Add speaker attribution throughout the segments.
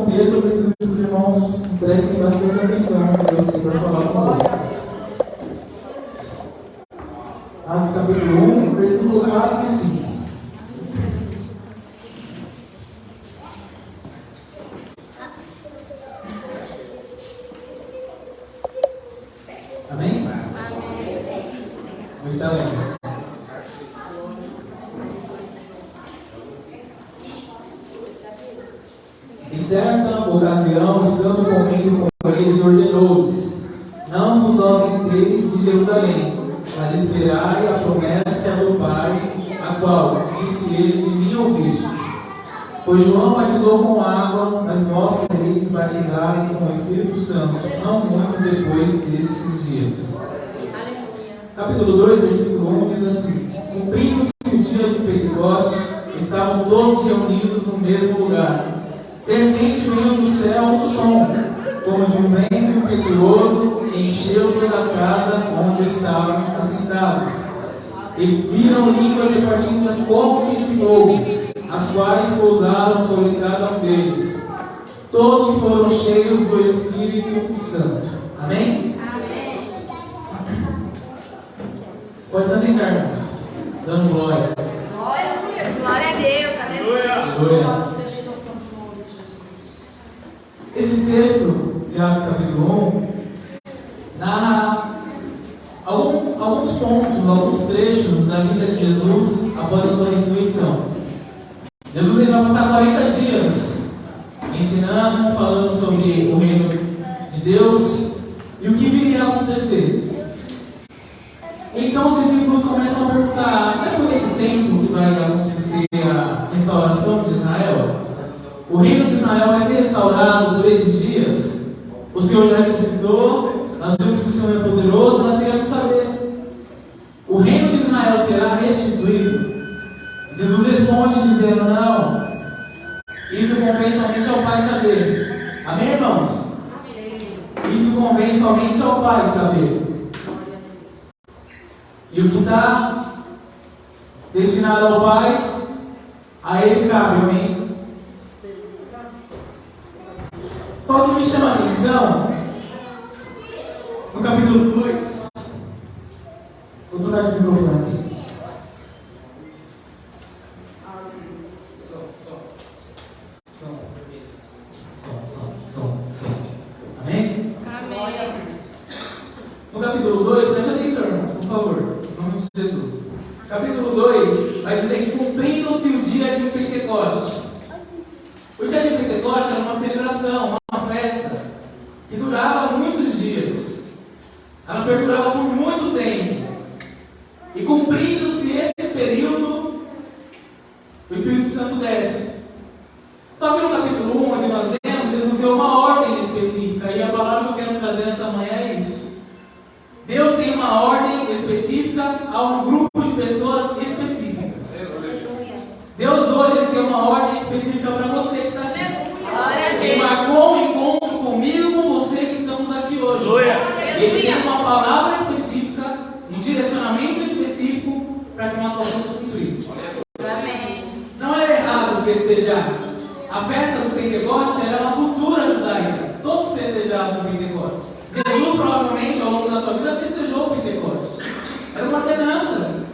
Speaker 1: texto, eu preciso que os irmãos prestem bastante atenção no que Deus tem para falar conosco. Atos capítulo 1, versículo 4 e 5. Amém? Vou estar lendo. E certa ocasião, estando comendo com eles, ordenou-lhes: não vos ausenteis de Jerusalém, mas esperai a promessa do Pai, a qual, disse ele, de mim ouvistes. Pois João batizou com água, mas vós sereis batizados com o Espírito Santo, não muito depois destes dias. Capítulo 2, versículo 1 diz assim: cumprindo-se o dia de Pentecostes, estavam todos reunidos no mesmo lugar. De repente veio do céu um som, como de um vento impetuoso, e encheu toda a casa onde estavam assentados. E viram línguas repartidas como que de fogo, as quais pousaram sobre cada um deles. Todos foram cheios do Espírito Santo. Amém?
Speaker 2: Amém.
Speaker 1: Pode se assentar, irmãos. Dando glória.
Speaker 2: Glória a Deus. Aleluia.
Speaker 1: Esse texto de Atos capítulo 1 narra alguns pontos, alguns trechos da vida de Jesus após a sua ressurreição. Jesus ele vai passar 40 dias ensinando, falando sobre o reino de Deus e o que viria a acontecer. Então os discípulos começam a perguntar: não é por esse tempo que vai acontecer a restauração de Israel? O reino de Israel vai ser restaurado por esses dias? O Senhor já ressuscitou, nós vimos que o Senhor é poderoso, nós queremos saber. O reino de Israel será restituído? Jesus responde dizendo: não, isso convém somente ao Pai saber. Amém, irmãos? Isso convém somente ao Pai saber. E o que está destinado ao Pai, a Ele cabe, amém? Só que me chama a atenção, no capítulo 2, vou trocar de microfone aqui. Amém?
Speaker 2: Amém.
Speaker 1: No capítulo 2, preste atenção, irmãos, por favor, em nome de Jesus. Capítulo 2 vai dizer que cumprindo-se o dia de Pentecoste. O dia de Pentecoste era uma celebração, uma festa, que durava muitos dias. Ela perdurava por muito tempo. E cumprindo-se esse período, o Espírito Santo desce. Só que no capítulo 1, onde nós lemos, Jesus deu uma ordem específica. E a palavra que eu quero trazer nessa manhã é isso. Deus tem uma ordem específica a um grupo de pessoas específicas. Deus hoje ele tem uma ordem específica para você que está aqui. Ele marcou um encontro comigo e com você que estamos aqui hoje. Ele tem uma palavra específica, um direcionamento específico para que nós possamos cumprir. Não era errado festejar. A festa do Pentecoste era uma cultura judaica. Todos festejavam o Pentecoste. Jesus provavelmente ao longo da sua vida festejou o Pentecoste. Era uma ordenança.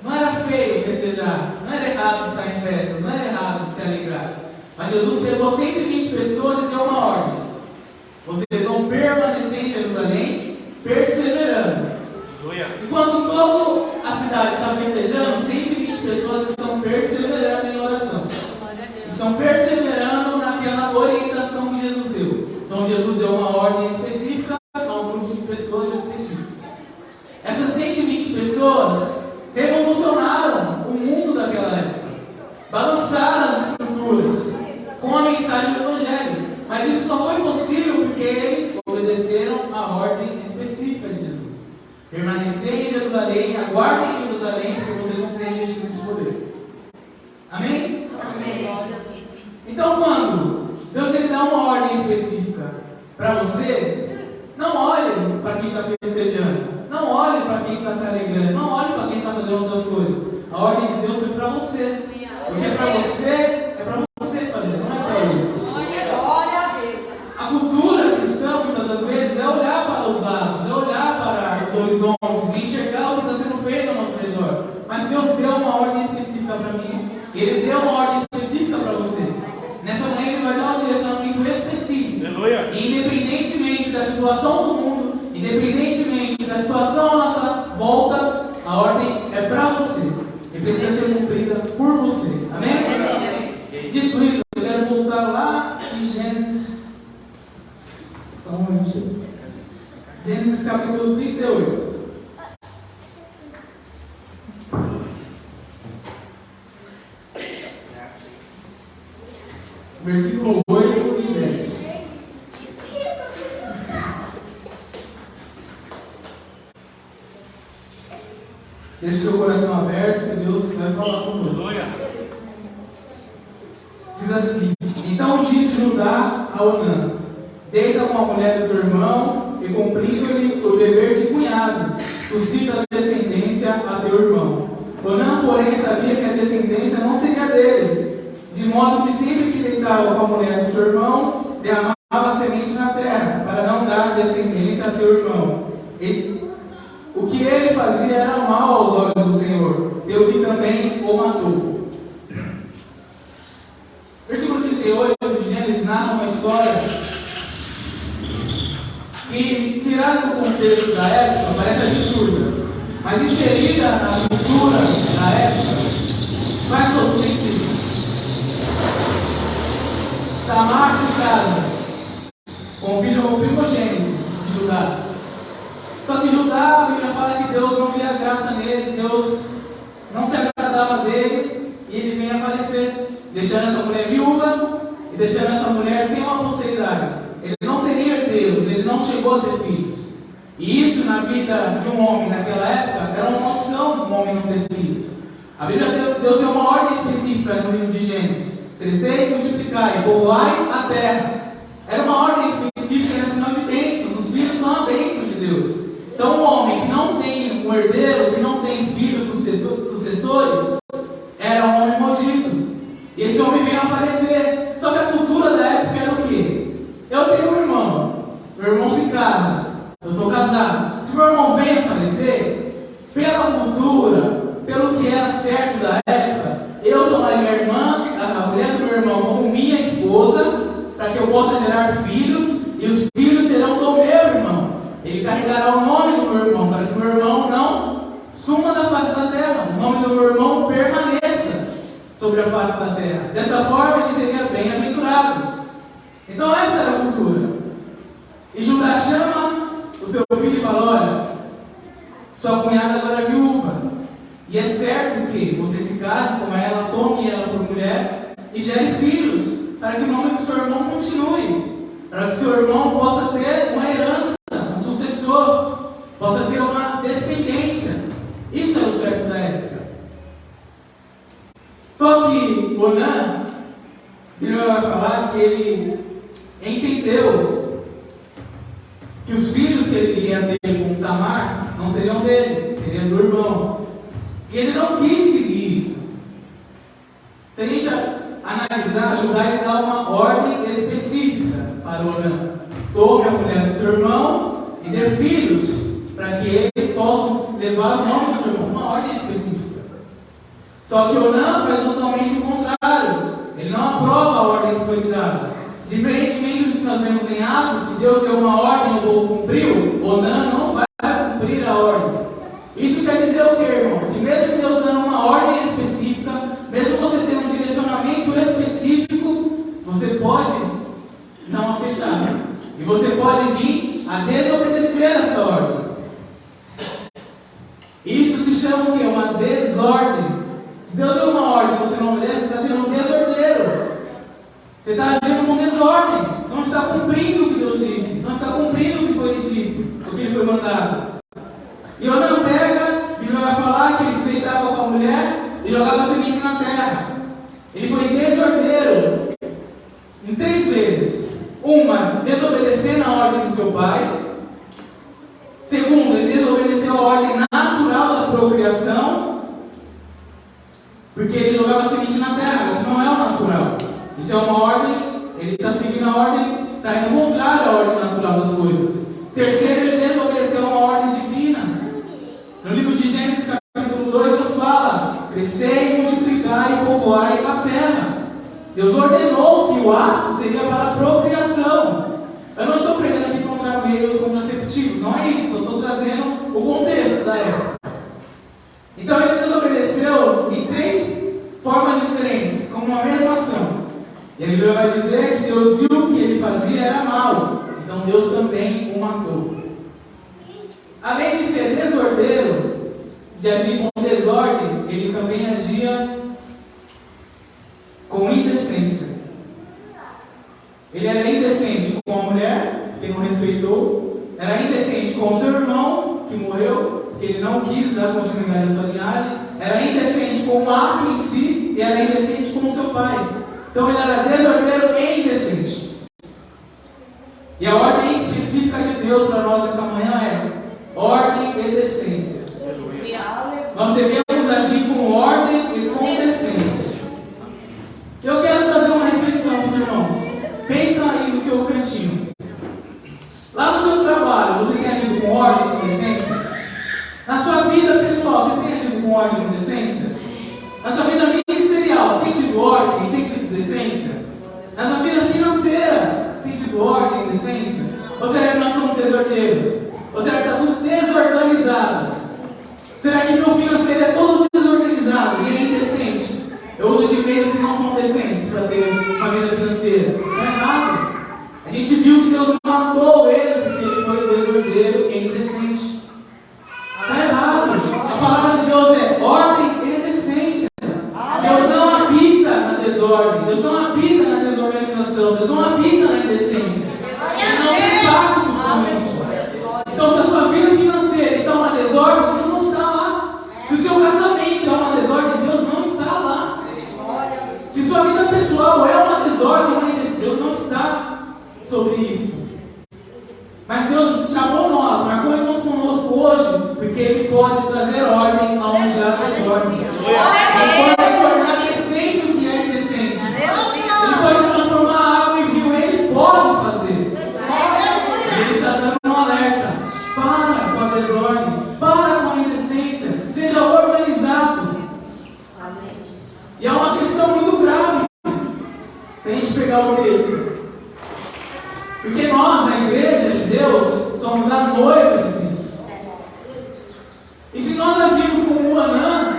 Speaker 1: Não era feio festejar. Não era errado estar em festas. Não era errado se alegrar. Mas Jesus pegou 120 pessoas e deu uma ordem: vocês vão permanecer em Jerusalém, perseverando. Enquanto toda a cidade está festejando, 120 pessoas estão perseverando em oração. Estão perseverando naquela orientação que Jesus deu. Então Jesus deu uma ordem específica a um grupo de pessoas específicas. Essas 120 pessoas revolucionaram o mundo daquela época. Balançaram as estruturas com a mensagem do Evangelho. Mas isso só foi possível porque eles obedeceram a ordem específica de Jesus. Permanecer em Jerusalém, aguardem em Jerusalém, porque vocês vão ser revestidos de poder. Amém?
Speaker 2: Amém.
Speaker 1: Então, quando Deus ele dá uma ordem específica para você, não olhe para quem está festejando, não olhe para quem está se alegrando, não olhe para quem está fazendo outras coisas. A ordem de Deus foi para você. Porque é para você fazer, não é para ele. Ele deu uma ordem específica para você. Nessa manhã Ele vai dar um direcionamento específico.
Speaker 3: Aleluia.
Speaker 1: E independentemente da situação do mundo, independentemente da situação à nossa volta, a ordem é para você. E precisa ser cumprida por você. Amém? Dito isso, eu quero voltar lá em Gênesis. Só um momentinho. Gênesis capítulo 38. Versículo 8 e 10. Deixe seu coração aberto que Deus vai falar conosco. Diz assim: Então disse Judá a Onã: Deita com a mulher do teu irmão e cumprindo-lhe o dever de cunhado, suscita descendência a teu irmão. Onã, porém, sabia que a descendência não seria dele, de modo que sempre que deitava com a mulher do seu irmão, derramava semente na terra, para não dar descendência a teu irmão. O que ele fazia era mal aos olhos do Senhor, pelo que também o matou. Versículo 38 de Gênesis narra uma história que, tirada do contexto da época, parece absurda, mas inserida na cultura da época, faz todo sentido. Tamar se casa com o filho primogênito de Judá. Só que Judá, a Bíblia fala que Deus não via graça nele, Deus não se agradava dele, e ele vem a falecer, deixando essa mulher viúva e deixando essa mulher sem uma posteridade. Ele não teria herdeiros, ele não chegou a ter filhos. E isso na vida de um homem naquela época era uma maldição, um homem não ter filhos. A Bíblia, Deus deu uma ordem específica no livro de Gênesis: crescer e multiplicar e povoai a terra. Era uma ordem específica, era sinal de bênção. Os filhos são a bênção de Deus. Então, um homem que não tem um herdeiro, que não tem filhos sucessores, era um homem maldito. E esse homem veio a falecer. Só que a cultura da época era o quê? Eu tenho um irmão, meu irmão se casa, eu sou casado. Se meu irmão vem a falecer, pela cultura, pelo que era certo da época, eu tomaria a mulher do meu irmão como minha esposa, para que eu possa gerar filhos, e os filhos serão do meu irmão. Ele carregará o nome do meu irmão, para que o meu irmão não suma da face da terra, o nome do meu irmão permaneça sobre a face da terra. Dessa forma ele seria bem-aventurado. Então essa era a cultura. E Judá chama o seu filho e fala: olha, sua cunhada agora é viúva, e é certo que você se case com ela, tome ela por mulher e gere filhos, para que o nome do seu irmão continue, para que seu irmão possa ter uma herança, um sucessor, possa ter uma descendência. Isso é o certo da época. Só que Onã, ele vai falar que ele entendeu que os filhos que ele iria ter com Tamar não seriam dele, seriam do irmão. E ele não quis seguir isso. Se a gente analisar, Judá ele dá uma ordem específica para Onã: tome a mulher do seu irmão e dê filhos, para que eles possam levar o nome do seu irmão. Uma ordem específica. Só que Onã faz totalmente o contrário. Ele não aprova a ordem que foi lhe dada. Diferentemente do que nós vemos em Atos, que Deus deu uma ordem e o povo cumpriu, Onã não vai cumprir a ordem. Isso quer dizer o que, irmãos? Que mesmo Deus dando uma ordem específica, mesmo você tendo um direcionamento específico, você pode não aceitar. E você pode vir a desobedecer essa ordem. Isso se chama o quê? Uma desordem. Se Deus deu uma ordem e você não obedece, você está sendo um desordeiro. Você está agindo com desordem. Não está cumprindo o que Deus disse. Não está cumprindo o que foi dito, o que lhe foi mandado. E Onã pega e vai falar que ele se deitava com a mulher e jogava semente na terra. Ele foi desordeiro em 3 vezes. Uma, desobedecendo a ordem do seu pai. Segundo, ele desobedeceu a ordem natural da procriação, porque ele jogava semente na terra. Isso não é o natural. Isso é uma ordem, ele está seguindo a ordem, está indo contrário à ordem natural das coisas. Terceiro, ele desobedeceu a uma ordem divina. No livro de Gênesis, capítulo 2, Deus fala: crescei, multiplicai e povoai Deus ordenou que o ato seria para a procriação. Eu não estou pregando aqui contra meios contraceptivos, não é isso, eu estou trazendo o contexto da época. Então ele desobedeceu em 3 formas diferentes, com uma mesma ação. E a Bíblia vai dizer que Deus viu que o que ele fazia era mal, então Deus também o matou. Além de ser desordeiro, de agir com desordem, ele também agia com indecência. Ele era indecente com a mulher, que não respeitou, era indecente com o seu irmão, que morreu, que ele não quis dar continuidade à sua linhagem, era indecente com o ato em si, e era indecente com o seu pai. Então ele era desordeiro e indecente. E a ordem específica de Deus para nós essa manhã é ordem e decência. Nós devemos agir com ordem e com decência. Eu quero trazer uma reflexão para os irmãos. Pensa aí no seu cantinho. Lá no seu trabalho, você tem agido com ordem e com decência? Na sua vida pessoal, você tem agido com ordem e com decência? Na sua vida ministerial, tem tido ordem e tem tido decência? Na sua vida financeira, tem tido ordem e decência? Ou será que nós somos desordeiros? Ou será que está tudo desorganizado? Será que meu financeiro é todo desorganizado e é indecente? Eu uso de meios que não são decentes para ter uma vida financeira. Não é errado. A gente viu que Deus matou ele porque ele foi desordeiro e indecente. Não é errado. A palavra de Deus é ordem e decência. Deus não habita na desordem. Deus não habita na desorganização. Deus não habita na indecência. Ele não tem pacto com isso. Então, se a sua vida financeira está uma desordem, Deus não está lá. Se o seu casamento é uma desordem, Deus não está lá. Se sua vida pessoal é uma desordem, Deus não está sobre isso. Mas Deus chamou nós, marcou encontro conosco hoje, porque Ele pode trazer ordem aonde há desordem. Ele pode tornar decente o que é indecente. Ele pode transformar a água em vinho. Ele pode fazer. Ele está dando um alerta. Para com a desordem. Para com a indecência. Seja organizado. E é uma questão muito grave. Se a gente pegar o texto. Porque nós, a igreja de Deus, somos a noiva de Cristo. E se nós agimos como o Anã,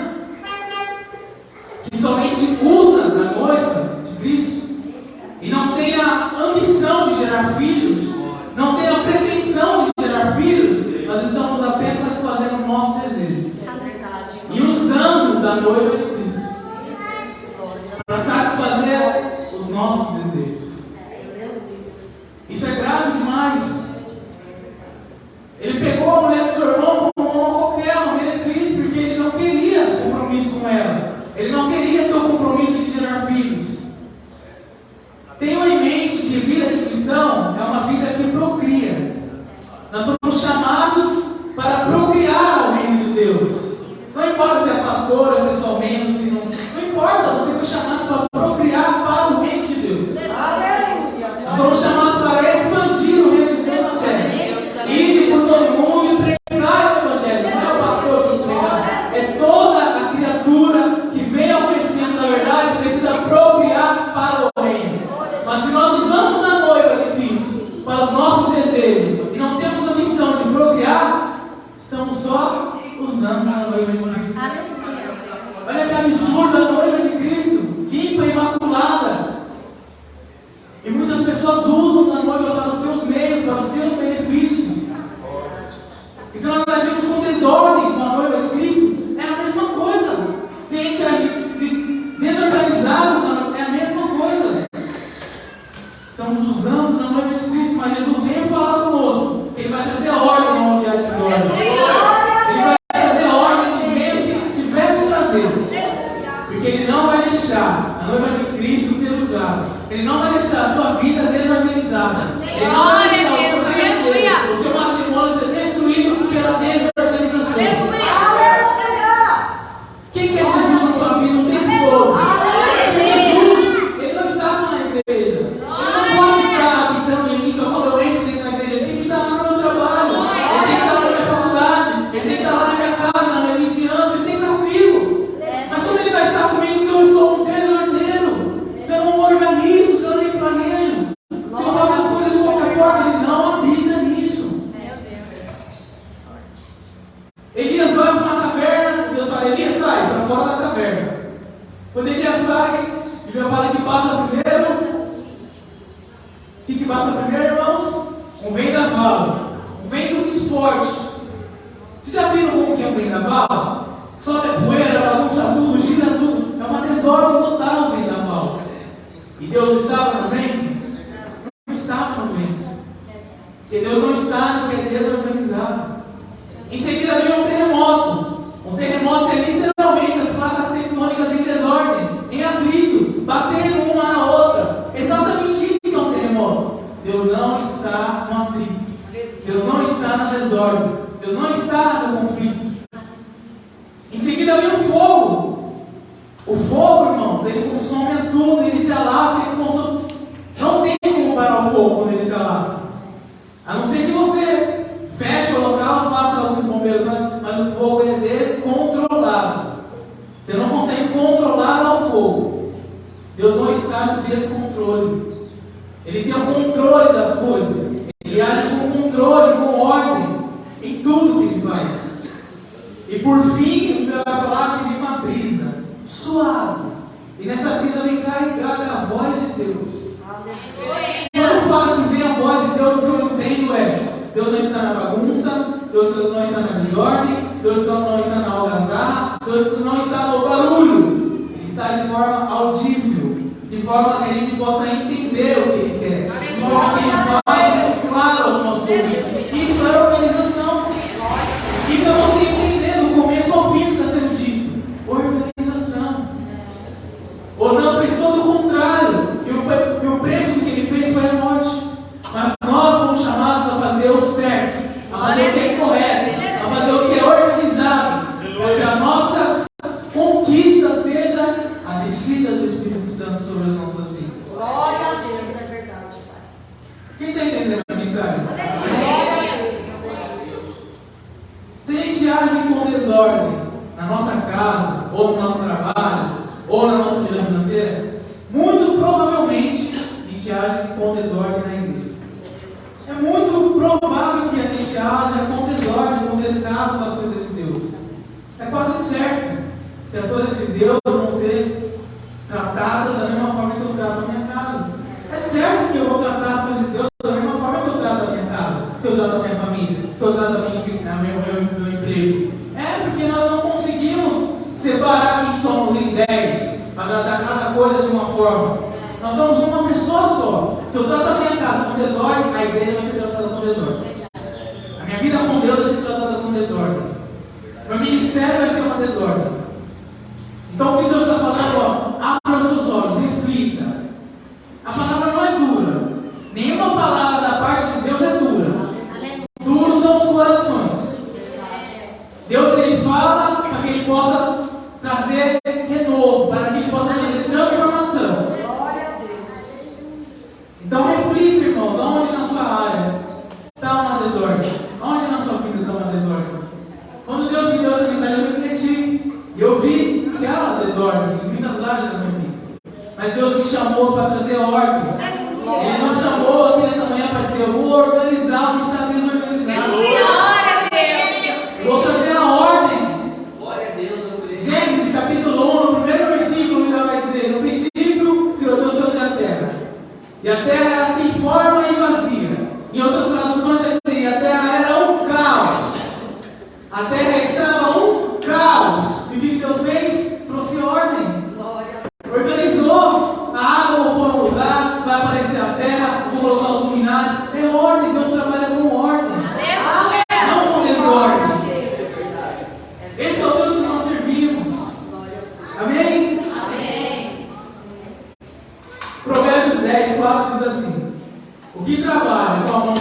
Speaker 1: que somente usa da noiva de Cristo, e não tem a ambição de gerar filhos, não tem a pretensão de gerar filhos, nós estamos apenas satisfazendo o nosso desejo. E usando da noiva de Cristo para satisfazer os nossos desejos. Isso é grave demais. Ele pegou a mulher do seu irmão como uma qualquer, uma meretriz, porque ele não queria compromisso com ela. Ele não queria ter o compromisso de gerar filhos. Tenham em mente que vida de cristão é uma vida que procria. Nós somos chamados para procriar ao reino de Deus. Não importa se é pastor, se é só membro, se não importa, você foi chamado para procriar para o reino de Deus. Nós somos chamados para expandir o reino de Deus na terra. Ide por todo mundo e pregar o evangelho. Não é o pastor que prega, é toda a criatura que vem ao conhecimento da verdade precisa procriar para o reino. Mas se nós usamos a noiva de Cristo para os nossos desejos e não temos a missão de procriar, estamos só usando a noiva de Cristo. Olha que absurdo a noiva de Cristo, limpa e imaculada. E muitas pessoas usam da noiva para os seus meios, para os seus benefícios. E se nós agimos com desordem com a noiva de Cristo, é a mesma coisa. Se a gente agir desorganizado, é a mesma coisa. Estamos usando da noiva de Cristo, mas Jesus vem falar conosco. Ele vai trazer ordem onde há desordem. Ele vai trazer ordem nos meios que tiver que trazer. Porque Ele não vai deixar a noiva de Cristo ser usada. Ele não vai deixar a sua vida desorganizada. Ele não vai deixar o seu matrimônio ser destruído pela desorganização. Quem quer Jesus na sua vida o tempo todo? Jesus, Ele não está só na igreja. Ele não pode estar habitando em mim só quando eu entro dentro da igreja. Ele tem que estar lá no meu trabalho. Ele tem que estar lá na minha faculdade. Ele tem que estar lá na minha casa, na minha vizinhança. Ele tem que estar comigo. Mas quando Ele vai estar comigo se eu sou um desordeiro? Se eu não O que passa primeiro, irmãos? Um vendaval. Um vento muito forte. Vocês já viram como que é um vendaval? Sobe a poeira, bagunça tudo, gira tudo. É uma desordem total o vendaval. E Deus estava no vento? Não estava no vento. Porque Deus não está no que é desorganizado. Em seguida veio um terremoto. Um terremoto é literalmente as placas tectônicas em desordem, em atrito, batendo uma na outra. Exatamente isso que é um terremoto. Deus não está no atrito. Deus não está na desordem. Deus não está no conflito. Em seguida veio o fogo. O fogo, irmãos, ele consome a tudo, ele se alastra, ele consome. Não tem como parar o fogo quando ele se alastra. A não ser que você feche o local, faça alguns bombeiros, mas o fogo é descontrolado. Você não consegue controlar o fogo. Deus não está no descontrole. Ele tem o controle das coisas. Ele age com controle, com ordem em tudo que ele faz. E por fim, vai falar que vem uma brisa suave. E nessa brisa vem carregada a voz de Deus. Quando fala que vem a voz de Deus, o que eu entendo é: Deus não está na bagunça, Deus não está na desordem, Deus não está na algazarra, Deus não está no barulho. Ele está de forma audível, de forma que a gente possa entender o que Ele quer, de forma que Ele fale claro aos nossos ouvidos. Isso é organização. Isso é você entender do começo ao fim que está sendo dito. Organização. Ou não, fez todo o contrário. E o preço que Ele fez foi a morte. Mas nós somos chamados a fazer o certo, a fazer o que é correto, a fazer o que é organizado, para que a nossa conquista seja a descida do Espírito Santo sobre as nossas vidas.
Speaker 2: Glória a Deus, é verdade, Pai.
Speaker 1: Quem está entendendo a mensagem?
Speaker 2: Glória a Deus.
Speaker 1: Se a gente age com desordem na nossa casa, ou no nosso trabalho, ou na nossa vida financeira, muito provavelmente a gente age com desordem na igreja. É muito provável que a gente haja com desordem, com descaso com as coisas de Deus. É quase certo que as coisas de Deus vão ser tratadas da mesma forma que eu trato a minha casa. É certo que eu vou tratar as coisas de Deus da mesma forma que eu trato a minha casa, que eu trato a minha família, que eu trato meu emprego. É porque nós não conseguimos separar quem somos em 10 para tratar cada coisa de uma forma. Nós somos uma pessoa só. Se eu trato a minha casa com desordem, a igreja vai ser tratada com desordem. A minha vida com Deus vai ser tratada com desordem. Meu ministério vai ser uma desordem. Então o que Deus está falando? Abra os seus olhos, reflita. A palavra não é dura. Nenhuma palavra da parte de Deus é dura. Duros são os corações. Deus, Ele fala para que Ele possa trazer renovo, para que Ele possa trazer transformação. Então reflita, irmãos, aonde na sua área está uma desordem? Aonde na sua vida está uma desordem? Quando Deus me deu essa mensagem, eu refleti. E eu vi que há uma desordem em muitas áreas da minha vida. Mas Deus me chamou para trazer ordem. Ele nos chamou aqui nessa manhã para dizer: eu vou organizar o que está desorganizado.
Speaker 2: Glória a Deus.
Speaker 1: Vou trazer a ordem.
Speaker 3: Glória a Deus, eu creio.
Speaker 1: Gênesis capítulo 1, no primeiro versículo, ele vai dizer: no princípio criou Deus o céu e a terra. E a terra era sem forma e vazia. Em outras traduções vai dizer: e a terra era um caos. A terra estava um caos. E o que Deus fez? Trouxe ordem. Organizou. A água eu vou pôr no lugar, vai aparecer a terra, vou colocar os luminares. É ordem. Deus trabalha com ordem. Não com desordem. Esse é o Deus que nós servimos. Amém? Provérbios 10, 4 diz assim: o que trabalha com a mão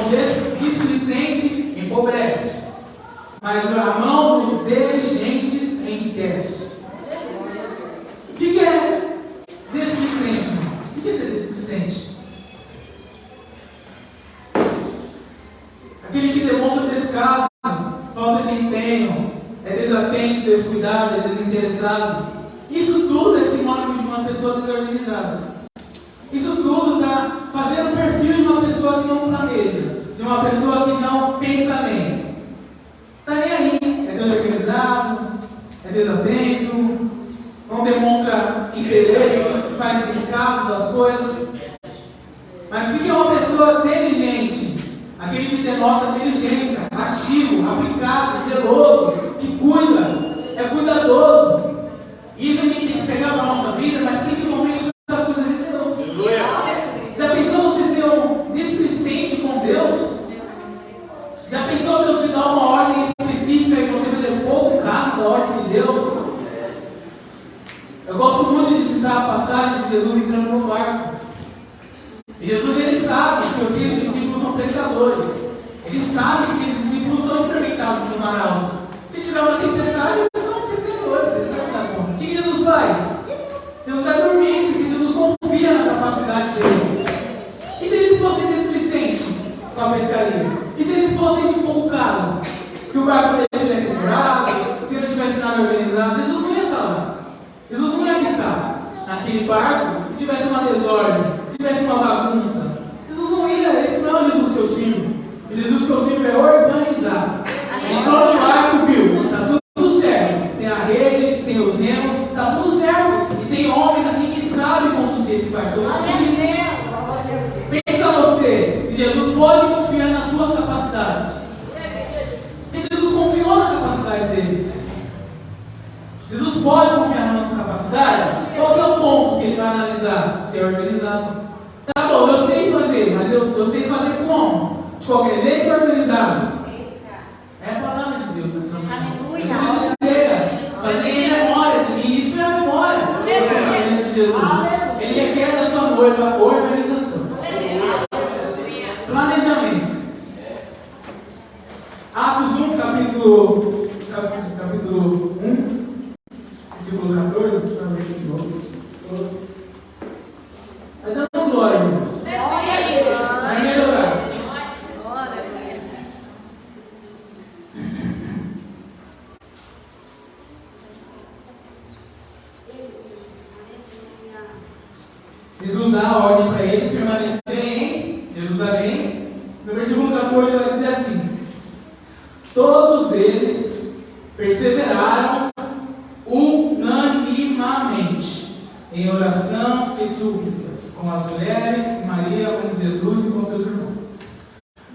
Speaker 1: displicente empobrece, mas a mão dos diligentes enriquece. O que é displicente? O que é ser displicente? Aquele que demonstra descaso, falta de empenho, é desatento, descuidado, é desinteressado. Isso tudo é sinônimo de uma pessoa desorganizada. Isso tudo está fazendo o perfil de uma pessoa que não planeja, de uma pessoa que não pensa nem. Está nem aí, é desorganizado, é desatento, não demonstra interesse, faz descaso das coisas. Mas o que é uma pessoa pessoa inteligente, aquele que denota inteligência, ativo, aplicado, zeloso, que cuida, é cuidadoso. Isso a gente tem que pegar para a nossa vida, mas principalmente das coisas de Deus. Já pensou você ser um displicente com Deus? Já pensou Deus te dar uma ordem específica e você vai ter pouco caso da ordem de Deus? Eu gosto muito de citar a passagem de Jesus entrando no barco. E Jesus, ele sabe que os discípulos são pescadores. Ele sabe que os discípulos são experimentados no mar alto. Se tiver uma tempestade, eles são pescadores. Eles sabem dar conta. O que Jesus faz? Jesus está dormindo, porque Jesus confia na capacidade deles. E se eles fossem displicentes com a pescaria? E se eles fossem de pouco caso? Se o barco dele estivesse furado, se não tivesse nada organizado, Jesus não ia estar lá. Jesus não ia habitar naquele barco se tivesse uma desordem, se tivesse uma bagunça. Jesus não ia, esse não é o Jesus que eu sirvo. O Jesus que eu sirvo é organizado. Entrou no barco, viu? Está tudo certo. Tem a rede, tem os remos, está tudo certo. E tem homens aqui que sabem conduzir esse barco. Pensa você, se Jesus pode confiar nas suas capacidades. E Jesus confiou na capacidade deles. Jesus pode confiar na nossa capacidade? Qual que é o ponto que ele vai analisar? Ser organizado. Tá bom, eu sei fazer, mas eu sei fazer como? De qualquer jeito ou organizado? É a palavra de Deus. Aleluia. Fazer em memória de mim. Isso é a memória do relacionamento de Jesus. Ele requer da sua noiva organização. Planejamento. Atos 1, capítulo 1. Versículo 14, deixa eu ver aqui de novo. Vai dando glória, irmãos. Vai melhorar. Jesus dá a ordem para eles permanecerem em Jerusalém. No versículo 14 vai dizer assim: todos eles perseveraram unanimamente em oração e súplicas, com as mulheres, Maria, com Jesus e com seus irmãos.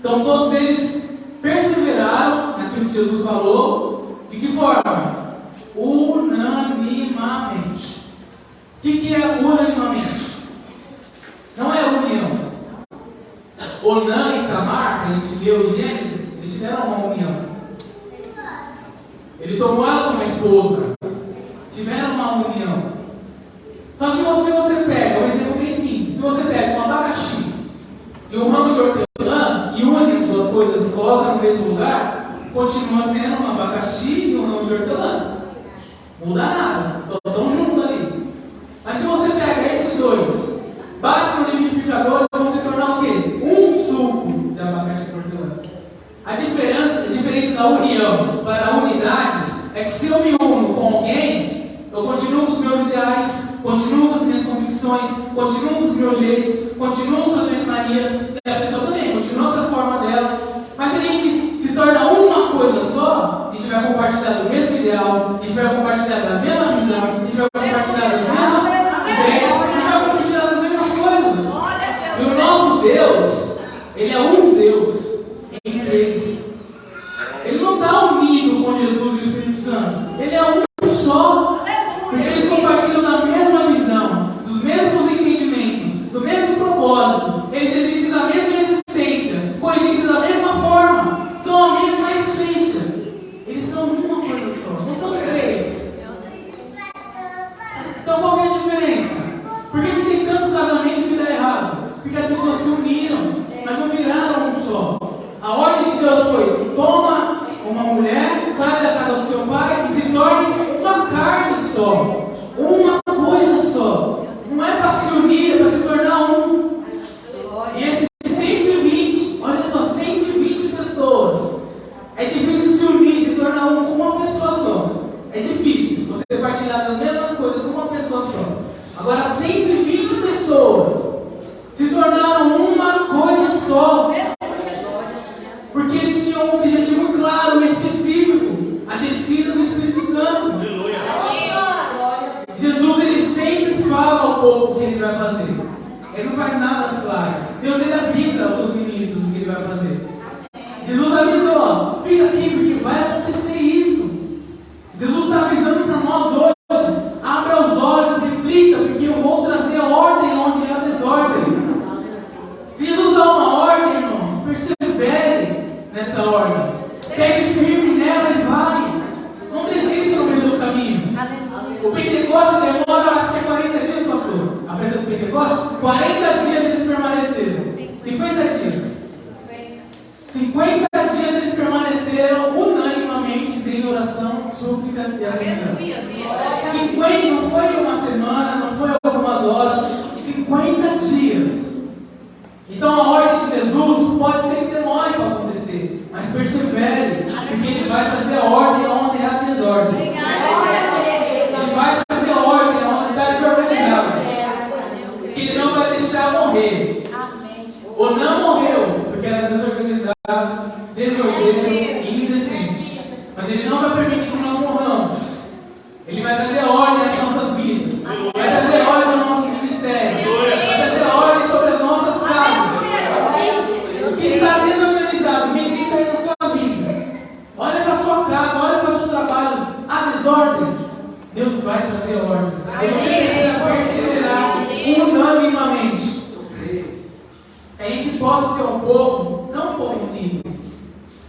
Speaker 1: Então todos eles perseveraram naquilo que Jesus falou. De que forma? Unanimamente. O que é unanimamente? Não é união. Onã e Tamar, que a gente leu em Gênesis, eles tiveram uma união. Ele tomou ela como esposa. Tiveram uma união. Só que você pega, um exemplo bem simples. Se você pega um abacaxi e um ramo de hortelã e une as duas coisas e coloca no mesmo lugar, continua sendo um abacaxi e um ramo de hortelã. Muda nada, só estão juntos ali. Mas se você pega esses dois, bate no liquidificador, eles vão se tornar o quê? Um suco de abacaxi e hortelã. A diferença da união para a unidade é que se eu me uno com alguém, eu continuo com os meus ideais, continuo com as minhas convicções, continuo com os meus jeitos, continuo com as minhas manias, e a pessoa também continua com as formas dela. Mas se a gente se torna uma coisa só, a gente vai compartilhar do mesmo ideal, a gente vai compartilhar da mesma visão, a gente vai compartilhar das mesmas ideias, a gente vai compartilhar das mesmas coisas. E o nosso Deus, Ele é um Deus em três. Ele não está unido com Jesus e o Espírito Santo. Ele é um só. Porque eles compartilham da mesma visão, dos mesmos entendimentos, do mesmo propósito. Eles existem da mesma existência, coexistem da mesma forma, são a mesma essência. Eles são uma coisa só, não são três. Então qual é a diferença? Por que tem tanto casamento que dá errado? Porque as pessoas se uniram, mas não viraram um só. persevere nessa ordem. Pegue firme nela e vai. Não desista no meio do caminho. O Pentecoste demora, acho que é 40 dias, pastor. A festa do Pentecoste, 40 dias eles permaneceram. 50 dias. 50 dias eles permaneceram unanimemente em oração, súplicas e aflição. 50 não foi uma semana, não foi algumas horas, 50 dias. Então a ordem de Jesus pode ser que demore para acontecer, mas persevere, porque Ele vai trazer a ordem onde há desordem. Ele vai trazer a ordem onde está desorganizado. Ele não vai deixar morrer. Ou não morreu, porque era desorganizado, desordeiro e indecente. Mas Ele não vai permitir que nós morramos. Ele vai trazer a ordem às nossas vidas. Vai trazer a ordem ao nosso ministério. Vai trazer a ordem sobre as nossas casas. O que está desorganizado, medita aí na sua vida. Olha para a sua casa, olha para o seu trabalho. Há desordem. Deus vai trazer a ordem. E você precisa perseverar unanimemente. Que a gente possa ser um povo, não um povo unido,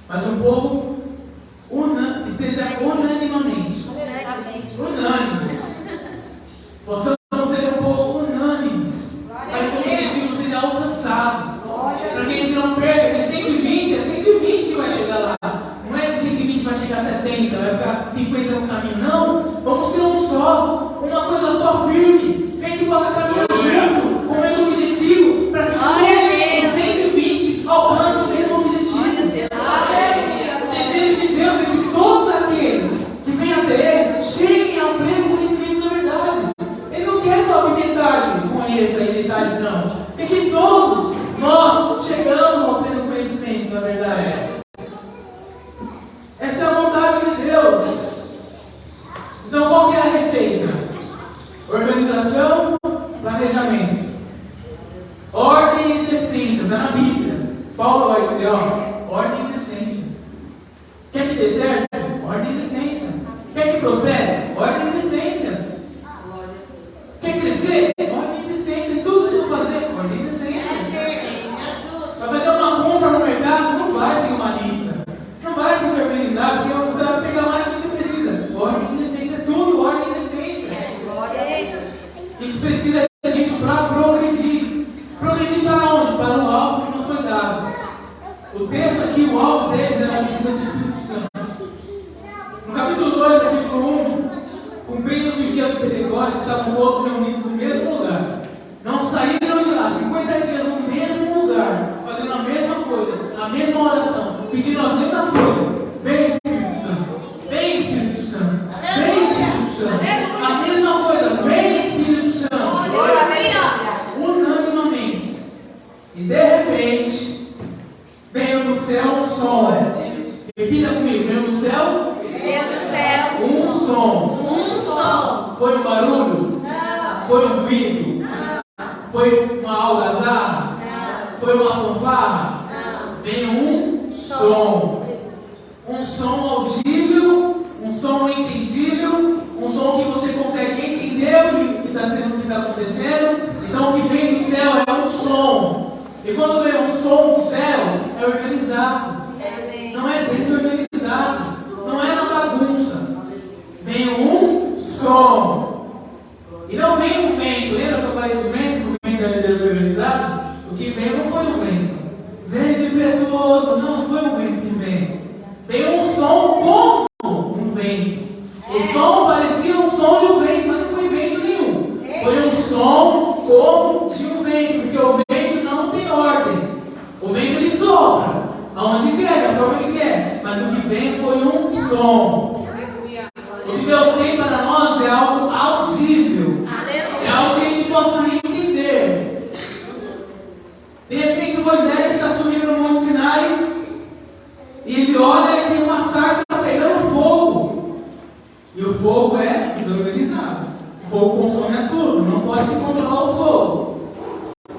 Speaker 1: mas um povo que esteja unanimemente. Unânimes. Possamos ser um povo unânimes. Para que o objetivo seja alcançado. Para que a gente não perca. De 120 é 120 que vai chegar lá. Não é de 120 que vai chegar a 70, vai ficar 50 no caminho. Não. Vamos ser um só. Uma coisa só firme. Que a gente possa caminhar junto com o mesmo objetivo. Para que os 120 alcancem o mesmo objetivo. O desejo de Deus é que todos aqueles que vêm até Ele cheguem ao pleno conhecimento da verdade. Ele não quer só que metade conheça e metade não. Quer que todos nós chegamos ao pleno conhecimento da verdade. Essa é a vontade de Deus. Então qual que é a receita? Organização, planejamento. Ordem e decência, está na Bíblia. Paulo vai dizer, ordem e decência. Quer que dê certo? Ordem e decência. Quer que prospere? Ordem e decência. Quer crescer? Ordem e decência. Em tudo que eu fazer, ordem e decência. Vai fazer uma compra no mercado, não vai seguir uma lista. Não vai se organizar, porque você vai pegar mais do que você precisa. Ordem e decência, tudo, ordem e decência. A gente precisa disso para progredir. Progredir para onde? Para o alvo que nos foi dado. O texto aqui, o alvo deles era a visita do Espírito Santo. No capítulo 2, versículo 1, cumprindo-se o dia do Pentecostes, estavam todos reunidos no mesmo lugar. Não saíram de lá, 50 dias no mesmo lugar, fazendo a mesma coisa, a mesma oração, pedindo as mesmas coisas. Vem Espírito Santo, vem Espírito Santo, vem Espírito Santo. A mesma coisa, vem Espírito Santo. Unanimamente. E de repente, veio do céu um som. Repita comigo, veio do céu? Um som. Foi um barulho? Não. Foi um grito? Não. Foi uma algazarra? Não. Foi uma fanfarra? Não. Veio um som. Um som audível, um som entendível, um som que você consegue entender o que está acontecendo. Então o que vem do céu é um som. E quando vem um som do céu, é organizado. Não é desorganizado. Não é na bagunça. Vem um som. E não vem um vento. Lembra que eu falei do vento? O vento é desorganizado? O que veio não foi um vento. Vento impetuoso. Não foi um vento que veio. Veio um som como um vento. O som parecia um som de um vento, mas não foi vento nenhum. Foi um som como de um vento, porque o vento não tem ordem. O vento ele sopra aonde quer, da forma que quer. Mas o que vem foi um som. O que Deus tem para nós é algo audível. É algo que a gente possa entender. De repente Moisés está subindo no Monte Sinai e ele olha e tem uma sarça pegando fogo. E o fogo é desorganizado. O fogo consome a tudo, não pode se controlar o fogo.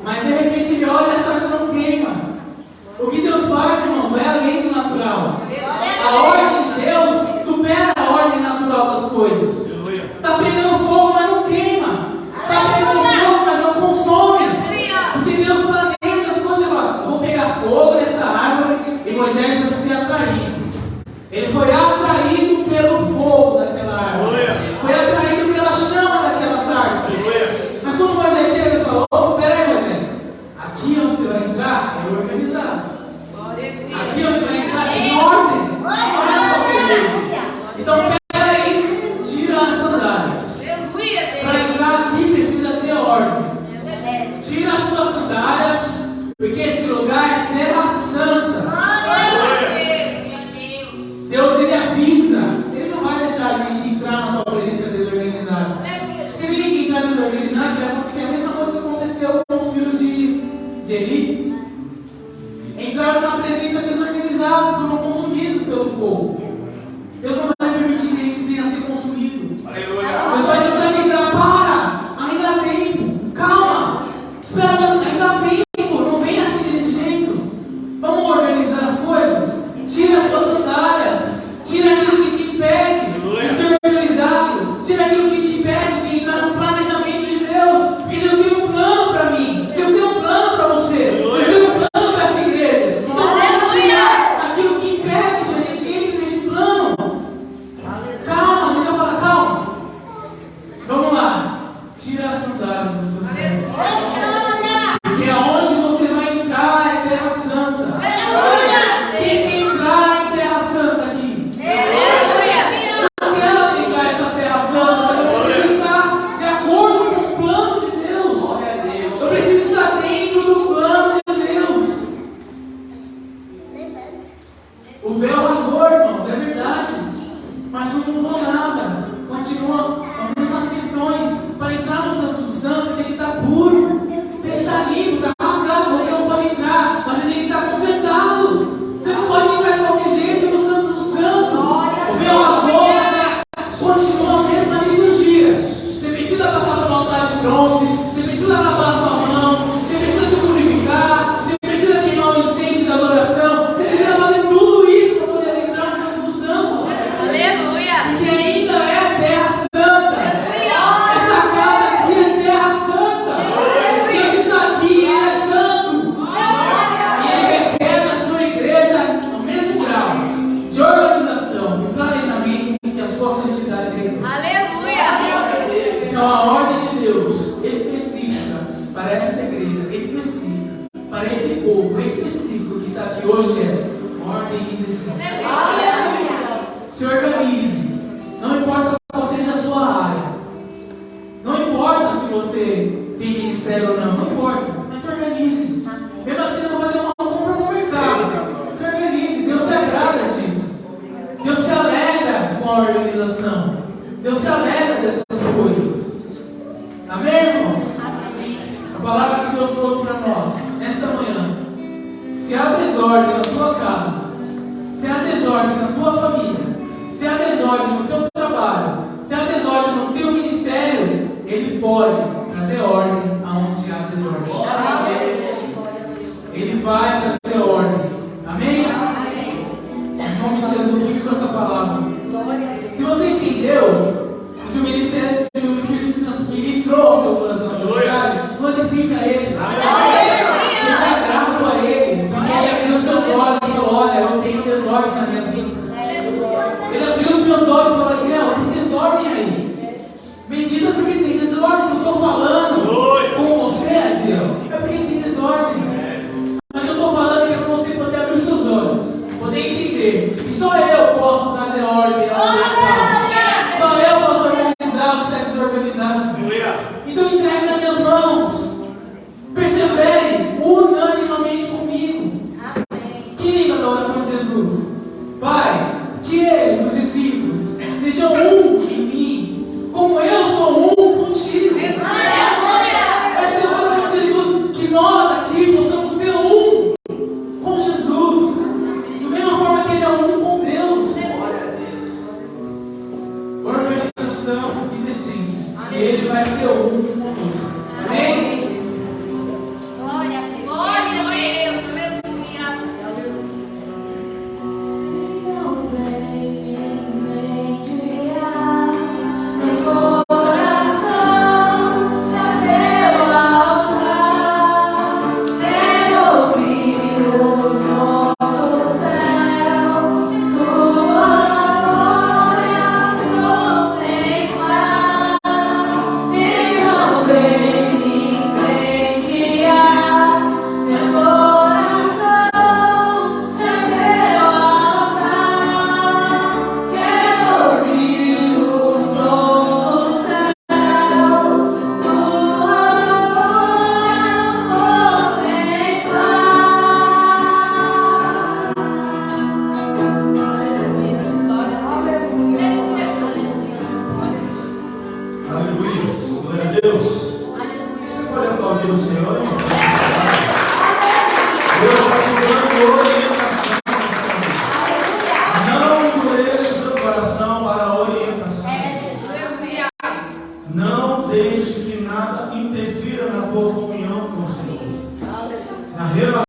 Speaker 1: Mas de repente ele olha e a sarça não queima. O que Deus faz, irmãos, vai além do natural. A ordem de Deus supera a ordem natural das coisas. Está pegando fogo, mas não queima. Está pegando fogo, mas não consome. Porque Deus planeja as coisas agora. Eu vou pegar específico que está aqui hoje é ordem e disciplina. Se organize. Não importa qual seja a sua área. Não importa se você tem ministério ou não. Não importa. Mas se organize. Mesmo assim, você vai fazer uma compra no mercado. Se organize. Deus se agrada disso. Deus se alegra com a organização. Deus se alegra dessas coisas. Amém, irmãos? A palavra que Deus trouxe para nós nesta manhã. Se há desordem na tua casa, se há desordem na tua família, se há desordem no teu trabalho, se há desordem no teu ministério, Ele pode trazer ordem aonde há desordem. Ele vai trazer ordem. Amém? Em nome de Jesus, fique com essa palavra. Se você entendeu, se o ministério, se o Espírito Santo ministrou ao seu coração, sabe? Glorifica Ele. Seja grato a Ele, porque Ele abriu os seus olhos e falou: olha, eu tenho desordem na minha vida. Ele abriu os meus olhos e falou: Adiel, tem desordem aí. Medita porque tem desordem. Se eu estou falando com você, Adiel, é porque tem desordem. Mas eu estou falando que é para você poder abrir os seus olhos, poder entender que só eu posso trazer ordem ao meu caos. Só eu posso organizar o que está desorganizado. Então entregue nas minhas mãos. Persevere unanimemente comigo. Que lembra da oração de Jesus? Pai, que eles, os discípulos, sejam um em mim, como eu sou um contigo. Essa é a oração de Jesus, que nós aqui possamos ser um com Jesus, da mesma forma que Ele é um com Deus. Organização e decência. E Ele vai ser um conosco. Amém?
Speaker 3: Aleluia. Glória a Deus. Você pode aplaudir o Senhor, irmão?